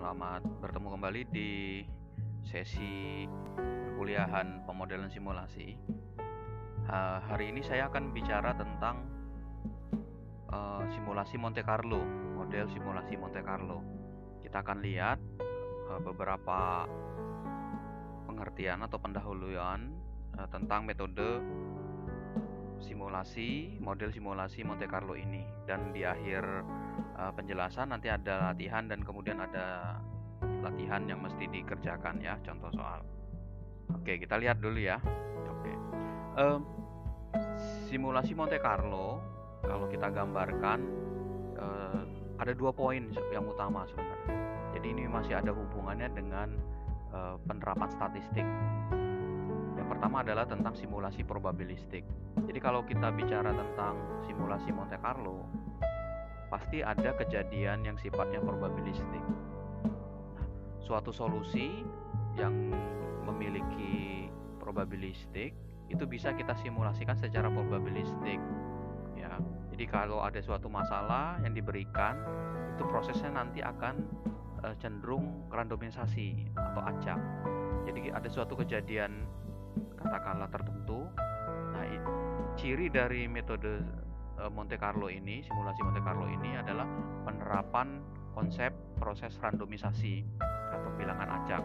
Selamat bertemu kembali di sesi kuliahan pemodelan simulasi. Hari ini saya akan bicara tentang simulasi Monte Carlo, model simulasi Monte Carlo. Kita akan lihat beberapa pengertian atau pendahuluan tentang metode simulasi, model simulasi Monte Carlo ini, dan di akhir penjelasan nanti ada latihan dan kemudian ada latihan yang mesti dikerjakan ya, contoh soal. Oke, kita lihat dulu ya. Oke, simulasi Monte Carlo kalau kita gambarkan ada 2 poin yang utama sebenarnya. Jadi ini masih ada hubungannya dengan penerapan statistik. Yang pertama adalah tentang simulasi probabilistik. Jadi kalau kita bicara tentang simulasi Monte Carlo, pasti ada kejadian yang sifatnya probabilistik. Suatu solusi yang memiliki probabilistik itu bisa kita simulasikan secara probabilistik ya. Jadi kalau ada suatu masalah yang diberikan, itu prosesnya nanti akan cenderung randomisasi atau acak. Jadi ada suatu kejadian katakanlah tertentu. Nah, ciri dari metode Monte Carlo ini, simulasi Monte Carlo ini adalah penerapan konsep proses randomisasi atau bilangan acak.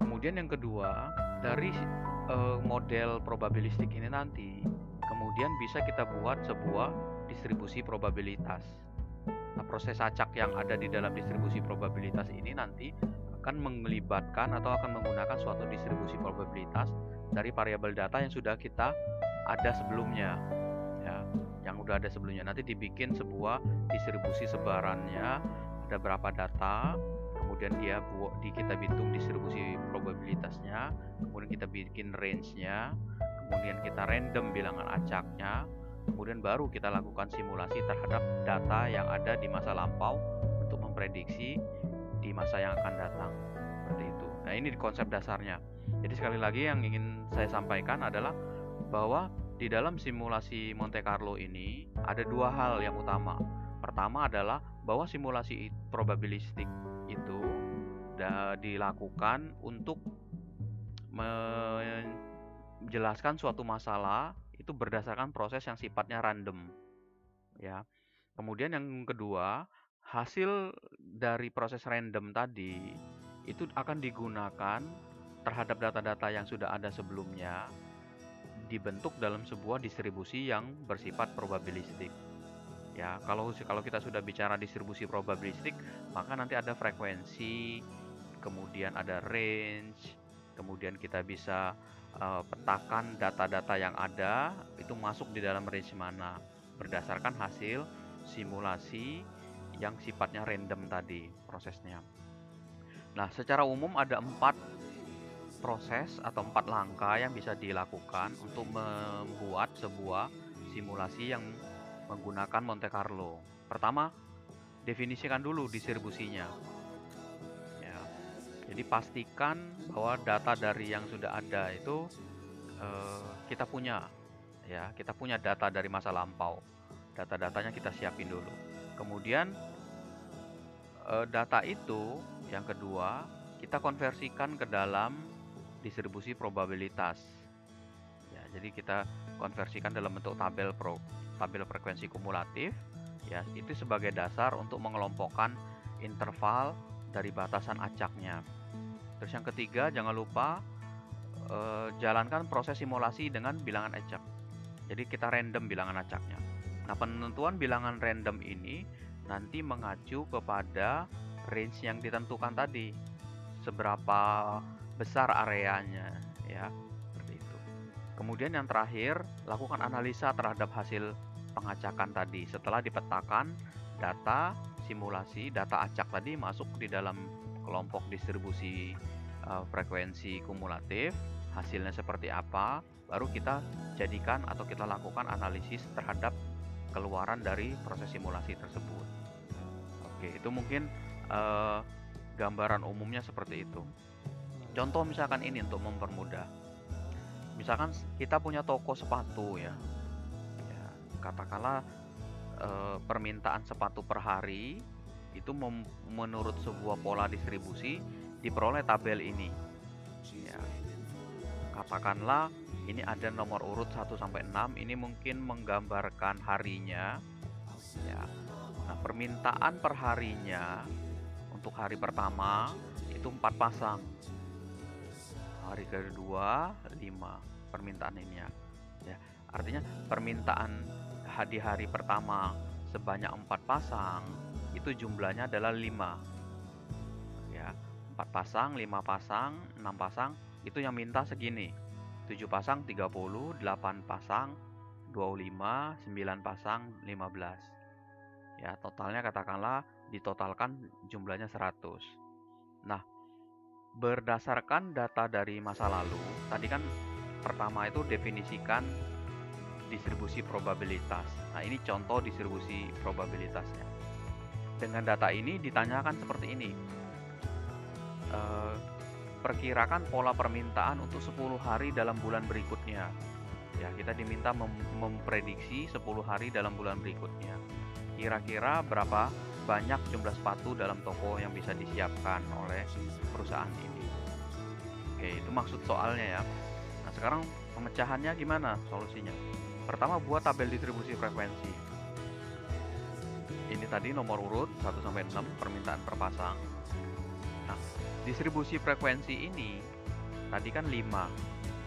Kemudian yang kedua, dari model probabilistik ini nanti kemudian bisa kita buat sebuah distribusi probabilitas. Nah, proses acak yang ada di dalam distribusi probabilitas ini nanti akan melibatkan atau akan menggunakan suatu distribusi probabilitas dari variabel data yang sudah kita ada sebelumnya ya, yang udah ada sebelumnya. Nanti dibikin sebuah distribusi sebarannya, ada berapa data, kemudian kita hitung distribusi probabilitasnya, kemudian kita bikin range-nya, kemudian kita random bilangan acaknya, kemudian baru kita lakukan simulasi terhadap data yang ada di masa lampau untuk memprediksi di masa yang akan datang, seperti itu. Nah, ini konsep dasarnya. Jadi sekali lagi yang ingin saya sampaikan adalah bahwa di dalam simulasi Monte Carlo ini ada 2 hal yang utama. Pertama adalah bahwa simulasi probabilistik itu dilakukan untuk menjelaskan suatu masalah itu berdasarkan proses yang sifatnya random ya. Kemudian yang kedua, hasil dari proses random tadi itu akan digunakan terhadap data-data yang sudah ada sebelumnya, dibentuk dalam sebuah distribusi yang bersifat probabilistik. Ya, kalau kita sudah bicara distribusi probabilistik, maka nanti ada frekuensi, kemudian ada range, kemudian kita bisa petakan data-data yang ada itu masuk di dalam range mana berdasarkan hasil simulasi yang sifatnya random tadi prosesnya. Nah, secara umum ada 4 proses atau 4 langkah yang bisa dilakukan untuk membuat sebuah simulasi yang menggunakan Monte Carlo. Pertama, definisikan dulu distribusinya ya. Jadi pastikan bahwa data dari yang sudah ada itu kita punya ya, kita punya data dari masa lampau. Data-datanya kita siapin dulu. Kemudian data itu yang kedua kita konversikan ke dalam distribusi probabilitas ya. Jadi kita konversikan dalam bentuk tabel frekuensi kumulatif ya, itu sebagai dasar untuk mengelompokkan interval dari batasan acaknya. Terus yang ketiga, jangan lupa jalankan proses simulasi dengan bilangan acak. Jadi kita random bilangan acaknya. Nah, penentuan bilangan random ini nanti mengacu kepada range yang ditentukan tadi, seberapa besar areanya ya, seperti itu. Kemudian yang terakhir, lakukan analisa terhadap hasil pengacakan tadi. Setelah dipetakan data simulasi, data acak tadi masuk di dalam kelompok distribusi frekuensi kumulatif, hasilnya seperti apa, baru kita jadikan atau kita lakukan analisis terhadap keluaran dari proses simulasi tersebut. Oke, itu mungkin gambaran umumnya seperti itu. Contoh misalkan ini untuk mempermudah. Misalkan kita punya toko sepatu ya. Katakanlah permintaan sepatu per hari itu menurut sebuah pola distribusi diperoleh tabel ini. Ya. Katakanlah ini ada nomor urut 1 sampai 6, ini mungkin menggambarkan harinya. Ya. Nah, permintaan per harinya untuk hari pertama itu 4 pasang. Hari kedua 5 permintaan ini ya. Artinya permintaan di hari pertama sebanyak 4 pasang itu jumlahnya adalah 5. Ya, 4 pasang, 5 pasang, 6 pasang itu yang minta segini. 7 pasang 30, 8 pasang 25, 9 pasang 15. Ya, totalnya katakanlah ditotalkan jumlahnya 100. Nah, berdasarkan data dari masa lalu, tadi kan pertama itu definisikan distribusi probabilitas. Nah, ini contoh distribusi probabilitasnya. Dengan data ini ditanyakan seperti ini. Perkirakan pola permintaan untuk 10 hari dalam bulan berikutnya. Ya, kita diminta memprediksi 10 hari dalam bulan berikutnya. Kira-kira berapa banyak jumlah sepatu dalam toko yang bisa disiapkan oleh perusahaan ini. Oke, itu maksud soalnya ya. Nah, sekarang pemecahannya gimana solusinya? Pertama, buat tabel distribusi frekuensi. Ini tadi nomor urut 1 sampai 6 permintaan per pasang. Nah, distribusi frekuensi ini tadi kan 5,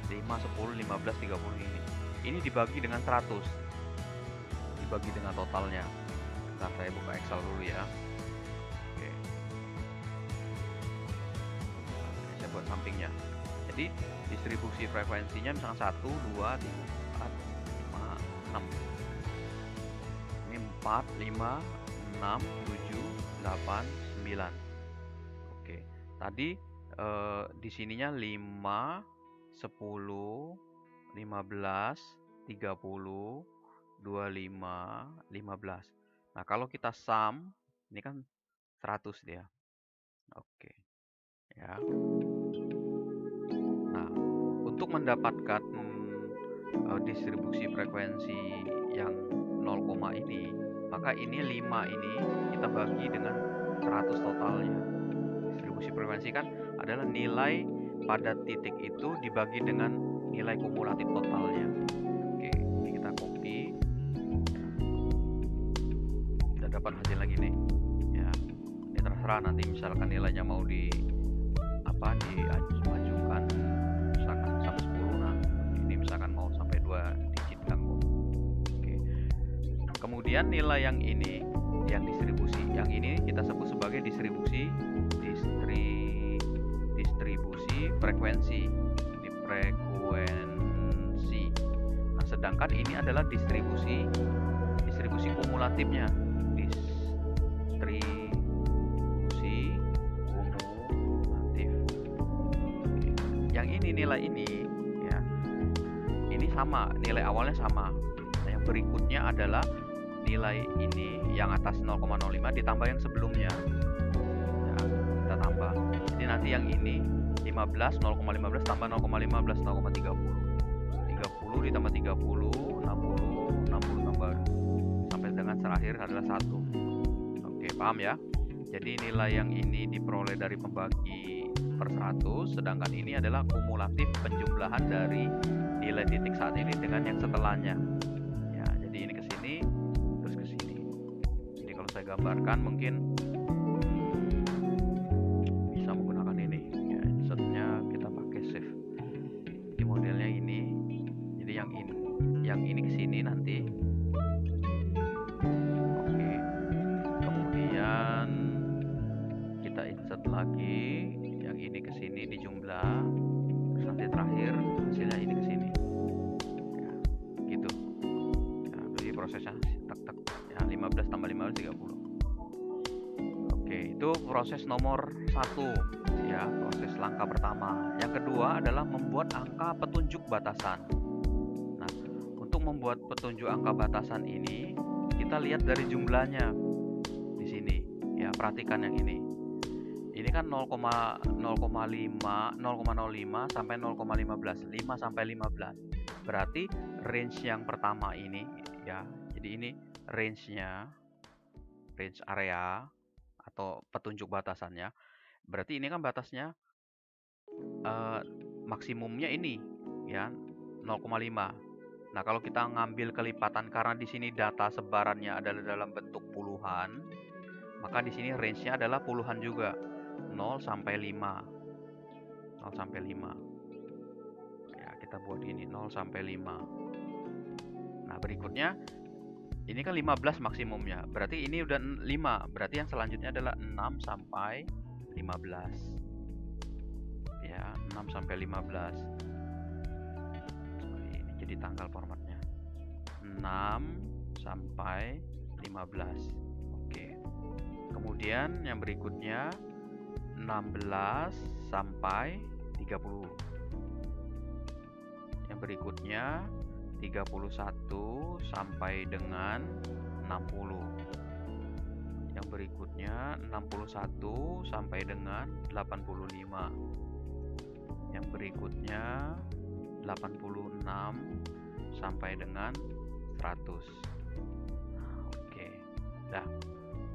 10, 15, 30 ini. Ini dibagi dengan 100. Dibagi dengan totalnya. Nah, saya buka Excel dulu ya. Oke. Oke, saya buat sampingnya. Jadi, distribusi frekuensinya misalnya 1, 2, 3, 4, 5, 6. Ini 4, 5, 6, 7, 8, 9. Oke. Tadi di sininya 5, 10, 15, 30, 25, 15. Nah, kalau kita sum, ini kan 100 dia. Oke. Ya. Nah, untuk mendapatkan distribusi frekuensi yang 0, ini, maka ini 5 ini kita bagi dengan 100 totalnya. Distribusi frekuensi kan adalah nilai pada titik itu dibagi dengan nilai kumulatif totalnya. Oke, ini kita copy. Kita dapat hasil lagi nih. Ya, ini terserah nanti misalkan nilainya mau dimajukan misalkan sampai 10. Nah, ini misalkan mau sampai 2 digit kan. Oke. Kemudian nilai yang ini, yang distribusi, yang ini kita sebut sebagai distribusi frekuensi. Ini frekuensi. Nah, sedangkan ini adalah distribusi kumulatifnya. Distribusi kumulatif. Yang ini nilai ini ya. Ini sama, nilai awalnya sama. Nah, yang berikutnya adalah nilai ini yang atas 0,05 ditambah yang sebelumnya. Ya, kita tambah. Jadi nanti yang ini 15, 0,15 tambah 0,15, 0,30. 30 ditambah 30, 60 tambah sampai dengan terakhir adalah 1. Oke, paham ya? Jadi nilai yang ini diperoleh dari pembagi per 100, sedangkan ini adalah kumulatif penjumlahan dari nilai titik saat ini dengan yang setelahnya. Ya, jadi ini ke sini, terus ke sini. Jadi kalau saya gambarkan mungkin bisa menggunakan ini. Ya, insertnya kita pakai save. Jadi modelnya ini. Jadi yang ini ke sini nanti. Oke. Kemudian kita insert lagi. Yang ini ke sini dijumlah. Terus nanti terakhir hasilnya ini ke sini. Ya, gitu. Ya, jadi prosesnya tek-tek. Ya, 15 tambah 15 30. Oke, itu proses nomor 1 ya, proses langkah pertama. Yang kedua adalah membuat angka petunjuk batasan. Nah, untuk membuat petunjuk angka batasan ini kita lihat dari jumlahnya di sini. Ya, perhatikan yang ini. Ini kan 0,05 sampai 0,15, 5 sampai 15. Berarti range yang pertama ini ya. Jadi ini range area atau petunjuk batasannya, berarti ini kan batasnya maksimumnya ini ya 0,5. Nah, kalau kita ngambil kelipatan karena di sini data sebarannya adalah dalam bentuk puluhan, maka di sini range-nya adalah puluhan juga. 0 sampai 5. 0 sampai 5. Ya, kita buat ini 0 sampai 5. Nah, berikutnya ini kan 15 maksimumnya. Berarti ini udah 5. Berarti yang selanjutnya adalah 6 sampai 15. Ya, 6 sampai 15. Jadi tanggal formatnya 6 sampai 15. Oke. Kemudian yang berikutnya 16 sampai 30. Yang berikutnya 31 sampai dengan 60. Yang berikutnya 61 sampai dengan 85. Yang berikutnya 86 sampai dengan 100. Nah, oke. Dah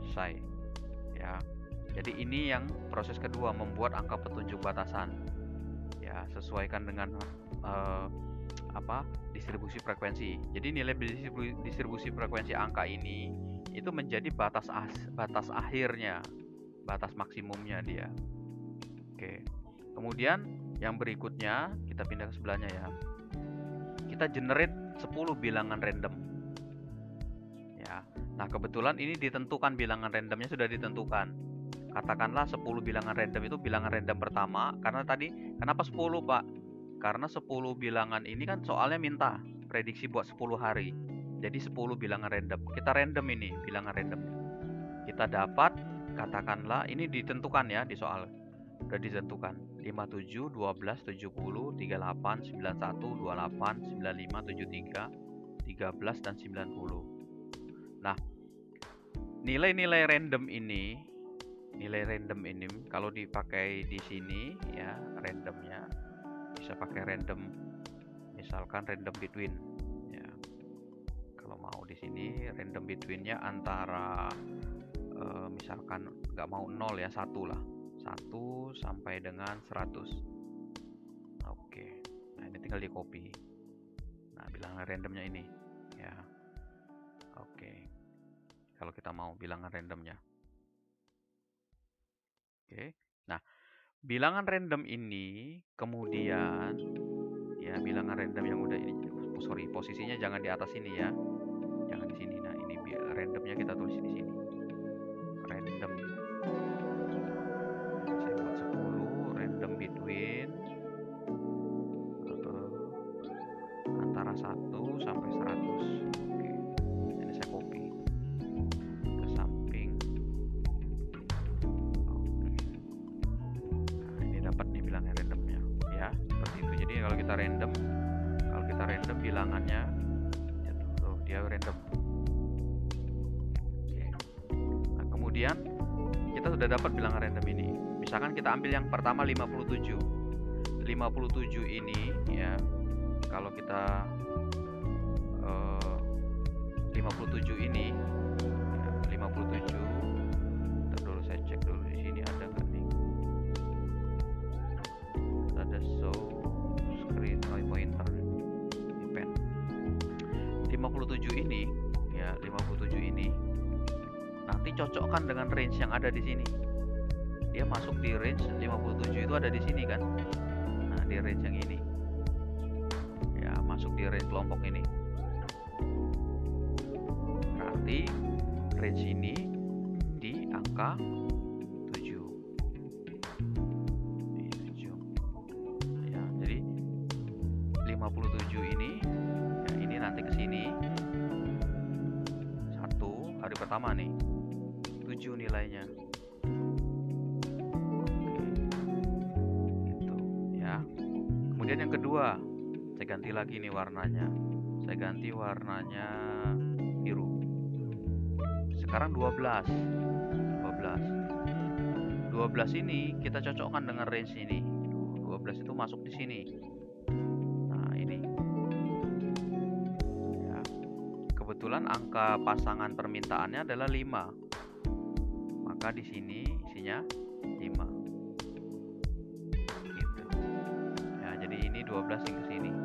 selesai ya. Jadi ini yang proses kedua, membuat angka petunjuk batasan. Ya, sesuaikan dengan distribusi frekuensi. Jadi nilai distribusi frekuensi angka ini itu menjadi batas akhirnya, batas maksimumnya dia. Oke. Kemudian yang berikutnya kita pindah ke sebelahnya ya. Kita generate 10 bilangan random. Ya. Nah, kebetulan ini ditentukan, bilangan randomnya sudah ditentukan. Katakanlah 10 bilangan random itu bilangan random pertama, karena tadi kenapa 10, Pak? Karena 10 bilangan ini kan soalnya minta prediksi buat 10 hari. Jadi 10 bilangan random. Kita random ini bilangan random. Kita dapat, katakanlah ini ditentukan ya di soal. Sudah ditentukan 57, 12, 70, 38, 91, 28, 95, 73, 13 dan 90. Nah, nilai-nilai random ini kalau dipakai di sini ya, randomnya bisa pakai random, misalkan random between ya. Kalau mau di sini random betweennya antara misalkan nggak mau 0 ya, 1 lah. 1 sampai dengan 100. Oke. Nah, ini tinggal di copy. Nah, bilangan randomnya ini ya. Oke. Kalau kita mau bilangan randomnya. Oke. Nah, bilangan random ini kemudian ya, bilangan random yang udah ini, posisinya jangan di atas ini ya. Jangan di sini. Nah, ini randomnya kita tulis di sini. Random. Between antara 1 sampai 100. Oke. Ini saya copy ke samping. Oke. Nah, ini dapat nih bilangan randomnya ya, seperti itu. Jadi kalau kita random bilangannya ya, tuh, dia random. Oke. Nah, kemudian kita sudah dapat bilangan random ini. Misalkan kita ambil yang pertama 57. 57 ini ya, kalau kita 57 ini ya, 57. Ntar dulu saya cek dulu di sini ada nggak nih. Ada show screen pointer di pen. 57 ini ya, 57 ini nanti cocokkan dengan range yang ada di sini. Dia masuk di range 57 itu ada di sini kan. Nah, di range yang ini ya, masuk di range kelompok ini. Berarti range ini di angka 7. Di 7 ya, jadi 57 ini ya, ini nanti ke sini 1 hari pertama nih 7 nilainya. Kemudian yang kedua, saya ganti lagi nih warnanya. Saya ganti warnanya biru. Sekarang 12 ini kita cocokkan dengan range ini. 12 itu masuk di sini. Nah, ini ya, kebetulan angka pasangan permintaannya adalah 5. Maka maka di sini isinya 5. Gitu. Ya, jadi ini 12 yang ke sini.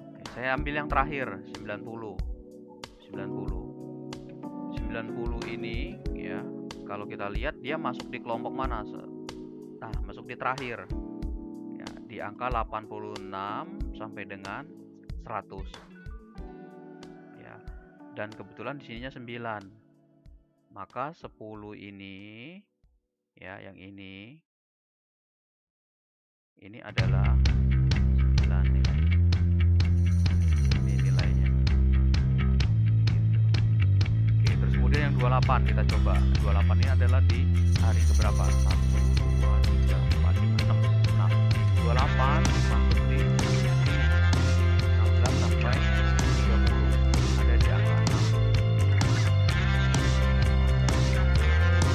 Oke, saya ambil yang terakhir 90. 90 ini ya, kalau kita lihat dia masuk di kelompok mana? Nah, masuk di terakhir. Ya, di angka 86 sampai dengan 100. Ya. Dan kebetulan di sininya 9. Maka 10 ini ya, yang ini adalah 9 nilai. Ini nilainya. Oke, terus kemudian yang 28 kita coba. 28 ini adalah di hari keberapa? 1, 2, 3, 4, 5, 6. 28 masuk di sini. 16 sampai 30. Ada di angka 6.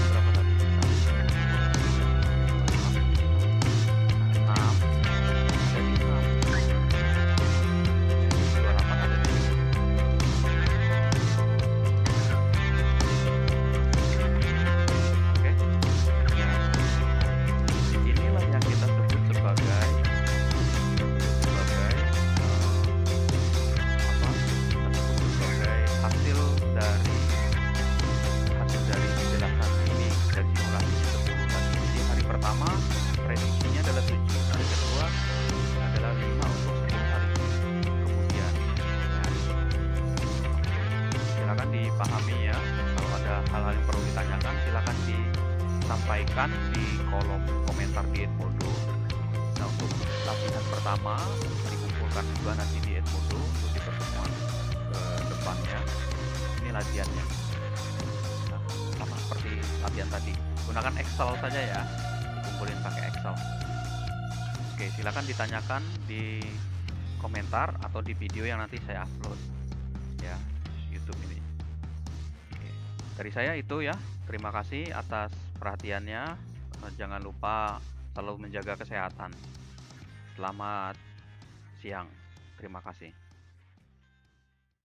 Berapa tadi? 6. Ada di 6. 28 ada di sini. Oke. Ya. Inilah yang kita sebut sebagai hasil dari penjelasan ini, dari simulasi 10 tadi. Jadi hari pertama prediksinya adalah 7, hari kedua adalah 5 untuk 10 hari kemudian. Ya. Silakan dipahami ya. Kalau ada hal-hal yang perlu ditanyakan, silakan disampaikan di kolom komentar di Edmodo. Nah, untuk latihan pertama dikumpulkan juga nanti di Edmodo untuk di pertemuan ke depannya. Ini latihannya. Nah, sama seperti latihan tadi. Gunakan Excel saja ya. Dikumpulin pakai Excel. Oke, silakan ditanyakan di komentar atau di video yang nanti saya upload ya, YouTube ini. Oke. Dari saya itu ya. Terima kasih atas perhatiannya. Jangan lupa selalu menjaga kesehatan. Selamat siang. Terima kasih.